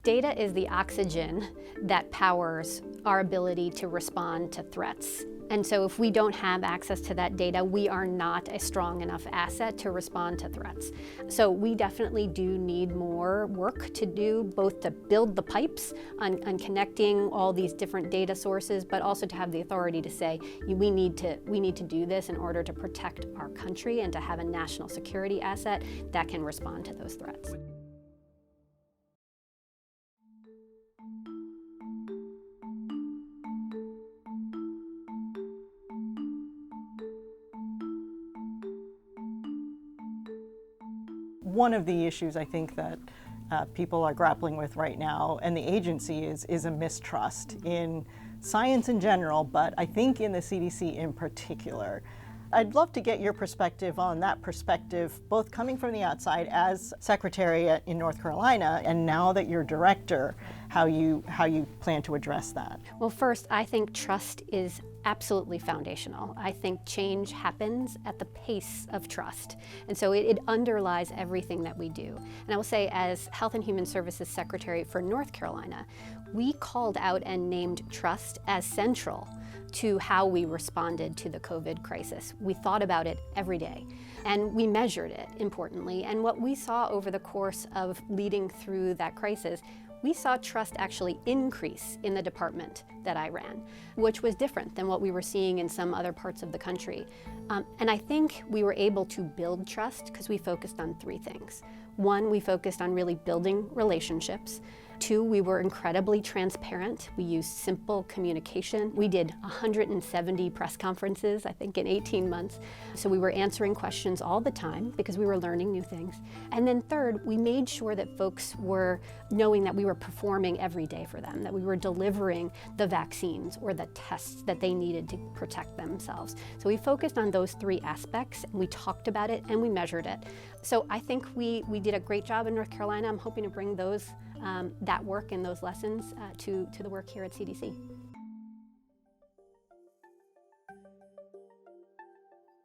Data is the oxygen that powers our ability to respond to threats. And so if we don't have access to that data, we are not a strong enough asset to respond to threats. So we definitely do need more work to do, both to build the pipes on connecting all these different data sources, but also to have the authority to say, we need to do this in order to protect our country and to have a national security asset that can respond to those threats. One of the issues I think that people are grappling with right now, and the agency is a mistrust in science in general, but I think in the CDC in particular. I'd love to get your perspective on that perspective, both coming from the outside as secretary in North Carolina, and now that you're director, how you plan to address that. Well, first, I think trust is absolutely foundational. I think change happens at the pace of trust. And so it underlies everything that we do. And I will say, as Health and Human Services Secretary for North Carolina, we called out and named trust as central to how we responded to the COVID crisis. We thought about it every day, and we measured it, importantly. And what we saw over the course of leading through that crisis, we saw trust actually increase in the department that I ran, which was different than what we were seeing in some other parts of the country. And I think we were able to build trust because we focused on three things. One, we focused on really building relationships. Two, we were incredibly transparent. We used simple communication. We did 170 press conferences, I think, in 18 months. So we were answering questions all the time because we were learning new things. And then third, we made sure that folks were knowing that we were performing every day for them, that we were delivering the vaccines or the tests that they needed to protect themselves. So we focused on those three aspects, and we talked about it, and we measured it. So I think we did a great job in North Carolina. I'm hoping to bring that work and those lessons to the work here at CDC.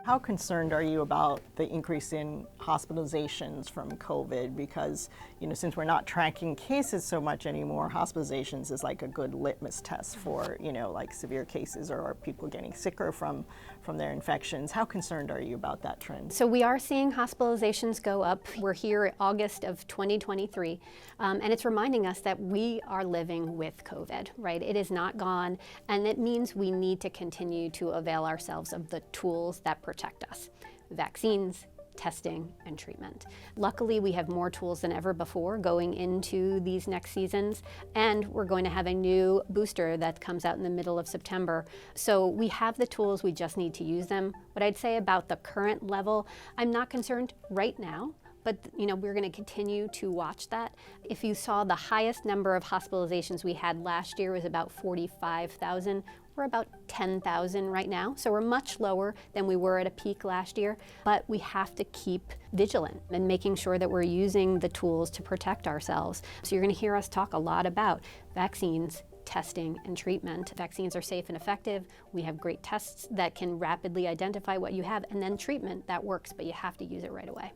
How concerned are you about the increase in hospitalizations from COVID? Because, since we're not tracking cases so much anymore, hospitalizations is like a good litmus test for, like severe cases or people getting sicker from their infections. How concerned are you about that trend? So we are seeing hospitalizations go up. We're here in August of 2023, and it's reminding us that we are living with COVID, right? It is not gone, and it means we need to continue to avail ourselves of the tools that protect us: vaccines, testing, and treatment. Luckily, we have more tools than ever before going into these next seasons, and we're going to have a new booster that comes out in the middle of September. So we have the tools, we just need to use them. What I'd say about the current level, I'm not concerned right now, but we're going to continue to watch that. If you saw, the highest number of hospitalizations we had last year was about 45,000. We're about 10,000 right now, so we're much lower than we were at a peak last year, but we have to keep vigilant and making sure that we're using the tools to protect ourselves. So you're going to hear us talk a lot about vaccines, testing, and treatment. Vaccines are safe and effective. We have great tests that can rapidly identify what you have, and then treatment that works, but you have to use it right away.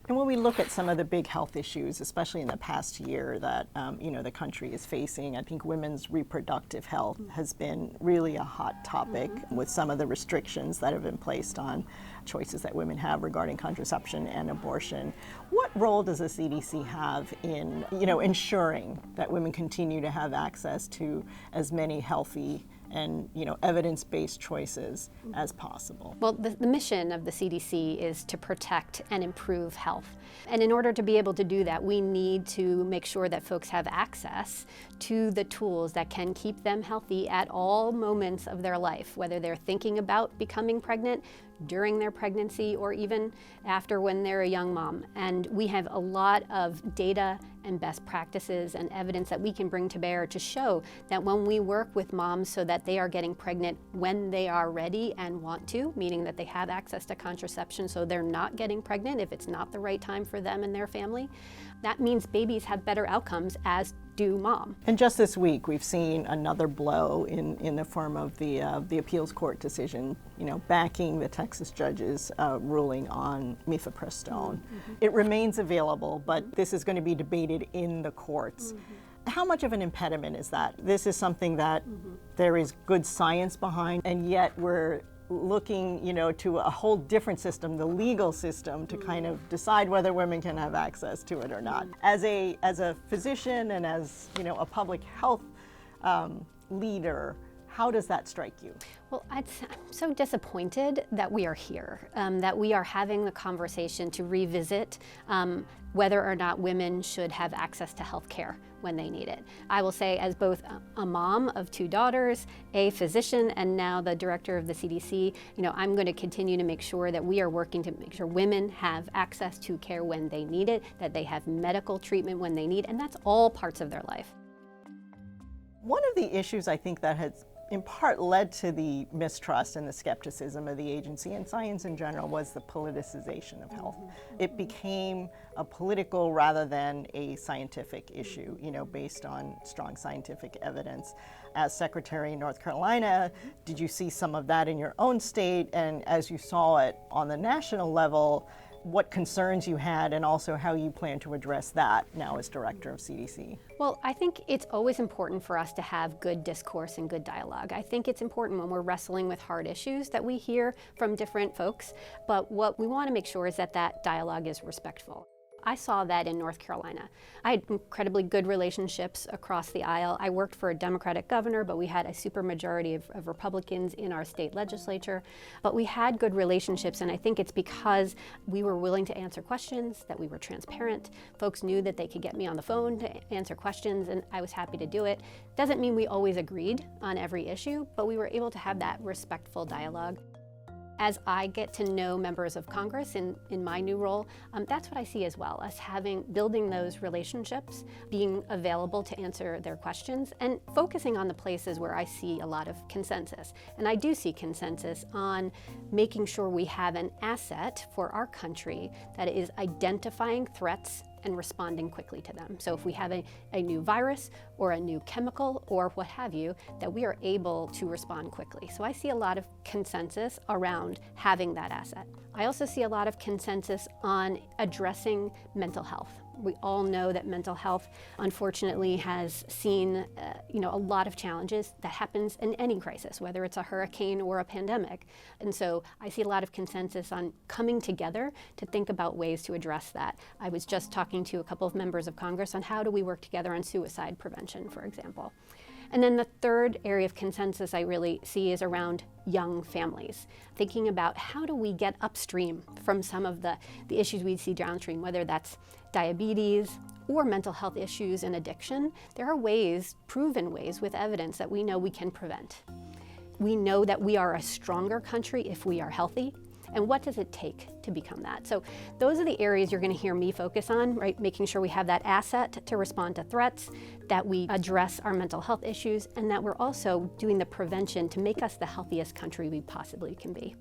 And when we look at some of the big health issues, especially in the past year that the country is facing, I think women's reproductive health has been really a hot topic with some of the restrictions that have been placed on choices that women have regarding contraception and abortion. What role does the CDC have in ensuring that women continue to have access to as many healthy and evidence-based choices as possible? Well, the mission of the CDC is to protect and improve health. And in order to be able to do that, we need to make sure that folks have access to the tools that can keep them healthy at all moments of their life, whether they're thinking about becoming pregnant, during their pregnancy, or even after when they're a young mom. And we have a lot of data and best practices and evidence that we can bring to bear to show that when we work with moms so that they are getting pregnant when they are ready and want to, meaning that they have access to contraception so they're not getting pregnant if it's not the right time for them and their family, that means babies have better outcomes, as do mom. And just this week, we've seen another blow in the form of the appeals court decision, backing the Texas judge's ruling on mifepristone. It remains available, but this is going to be debated in the courts. How much of an impediment is that? This is something that there is good science behind, and yet we're looking, to a whole different system, the legal system, to kind of decide whether women can have access to it or not. As a physician and as, a public health leader, how does that strike you? Well, I'm so disappointed that we are here, that we are having the conversation to revisit whether or not women should have access to health care when they need it. I will say, as both a mom of 2 daughters, a physician, and now the director of the CDC, I'm going to continue to make sure that we are working to make sure women have access to care when they need it, that they have medical treatment when they need, and that's all parts of their life. One of the issues I think that has in part led to the mistrust and the skepticism of the agency and science in general was the politicization of health. It became a political rather than a scientific issue, based on strong scientific evidence. As Secretary in North Carolina, did you see some of that in your own state? And as you saw it on the national level, what concerns you had and also how you plan to address that now as director of CDC? Well, I think it's always important for us to have good discourse and good dialogue. I think it's important when we're wrestling with hard issues that we hear from different folks, but what we want to make sure is that that dialogue is respectful. I saw that in North Carolina. I had incredibly good relationships across the aisle. I worked for a Democratic governor, but we had a supermajority of Republicans in our state legislature. But we had good relationships, and I think it's because we were willing to answer questions, that we were transparent. Folks knew that they could get me on the phone to answer questions, and I was happy to do it. Doesn't mean we always agreed on every issue, but we were able to have that respectful dialogue. As I get to know members of Congress in my new role, that's what I see as well, us building those relationships, being available to answer their questions, and focusing on the places where I see a lot of consensus. And I do see consensus on making sure we have an asset for our country that is identifying threats and responding quickly to them. So if we have a new virus or a new chemical or what have you, that we are able to respond quickly. So I see a lot of consensus around having that asset. I also see a lot of consensus on addressing mental health. We all know that mental health, unfortunately, has seen a lot of challenges that happens in any crisis, whether it's a hurricane or a pandemic. And so I see a lot of consensus on coming together to think about ways to address that. I was just talking to a couple of members of Congress on how do we work together on suicide prevention, for example. And then the third area of consensus I really see is around young families, thinking about how do we get upstream from some of the issues we see downstream, whether that's diabetes or mental health issues and addiction. There are ways, proven ways with evidence, that we know we can prevent. We know that we are a stronger country if we are healthy. And what does it take to become that? So those are the areas you're going to hear me focus on, right? Making sure we have that asset to respond to threats, that we address our mental health issues, and that we're also doing the prevention to make us the healthiest country we possibly can be.